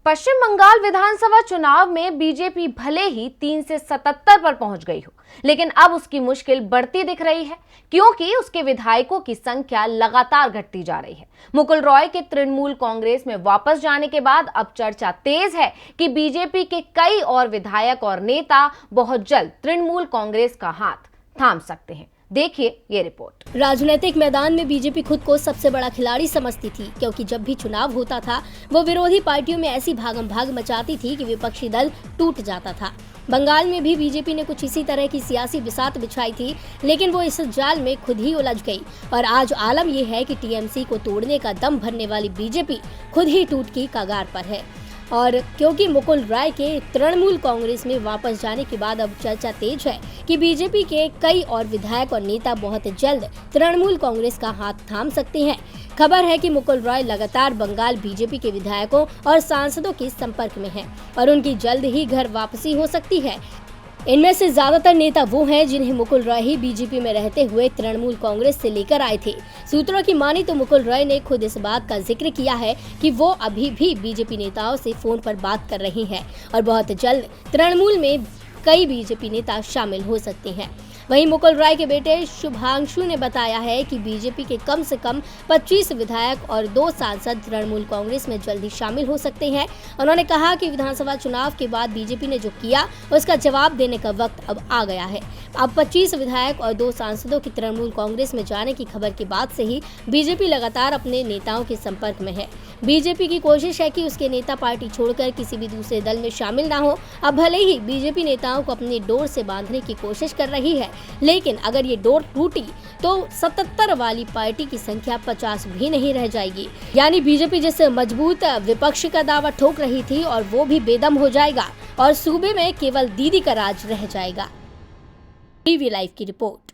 पश्चिम बंगाल विधानसभा चुनाव में बीजेपी भले ही 3 से 77 पर पहुंच गई हो, लेकिन अब उसकी मुश्किल बढ़ती दिख रही है, क्योंकि उसके विधायकों की संख्या लगातार घटती जा रही है। मुकुल रॉय के तृणमूल कांग्रेस में वापस जाने के बाद अब चर्चा तेज है कि बीजेपी के कई और विधायक और नेता बहुत जल्द तृणमूल कांग्रेस का हाथ थाम सकते हैं। देखिए ये रिपोर्ट। राजनीतिक मैदान में बीजेपी खुद को सबसे बड़ा खिलाड़ी समझती थी, क्योंकि जब भी चुनाव होता था वो विरोधी पार्टियों में ऐसी भागम भाग मचाती थी कि विपक्षी दल टूट जाता था। बंगाल में भी बीजेपी ने कुछ इसी तरह की सियासी बिसात बिछाई थी, लेकिन वो इस जाल में खुद ही उलझ गई और आज आलम यह है कि टीएमसी को तोड़ने का दम भरने वाली बीजेपी खुद ही टूट की कगार पर है। और क्योंकि मुकुल रॉय के तृणमूल कांग्रेस में वापस जाने के बाद अब चर्चा तेज है कि बीजेपी के कई और विधायक और नेता बहुत जल्द तृणमूल कांग्रेस का हाथ थाम सकते हैं। खबर है कि मुकुल रॉय लगातार बंगाल बीजेपी के विधायकों और सांसदों के संपर्क में हैं और उनकी जल्द ही घर वापसी हो सकती है। इनमें से ज्यादातर नेता वो हैं जिन्हें मुकुल रॉय ही बीजेपी में रहते हुए तृणमूल कांग्रेस से लेकर आए थे। सूत्रों की मानी तो मुकुल रॉय ने खुद इस बात का जिक्र किया है कि वो अभी भी बीजेपी नेताओं से फोन पर बात कर रही हैं और बहुत जल्द तृणमूल में कई बीजेपी नेता शामिल हो सकते हैं। वहीं मुकुल रॉय के बेटे शुभांशु ने बताया है कि बीजेपी के कम से कम 25 विधायक और 2 सांसद तृणमूल कांग्रेस में जल्दी शामिल हो सकते हैं। उन्होंने कहा कि विधानसभा चुनाव के बाद बीजेपी ने जो किया उसका जवाब देने का वक्त अब आ गया है। अब 25 विधायक और 2 सांसदों की तृणमूल कांग्रेस में जाने की खबर के बाद से ही बीजेपी लगातार अपने नेताओं के संपर्क में है। बीजेपी की कोशिश है कि उसके नेता पार्टी छोड़कर किसी भी दूसरे दल में शामिल ना हो। अब भले ही बीजेपी नेताओं को अपनी डोर से बांधने की कोशिश कर रही है, लेकिन अगर ये डोर टूटी तो 77 वाली पार्टी की संख्या 50 भी नहीं रह जाएगी। यानी बीजेपी जिस मजबूत विपक्ष का दावा ठोक रही थी और वो भी बेदम हो जाएगा और सूबे में केवल दीदी का राज रह जाएगा। टीवी लाइव की रिपोर्ट।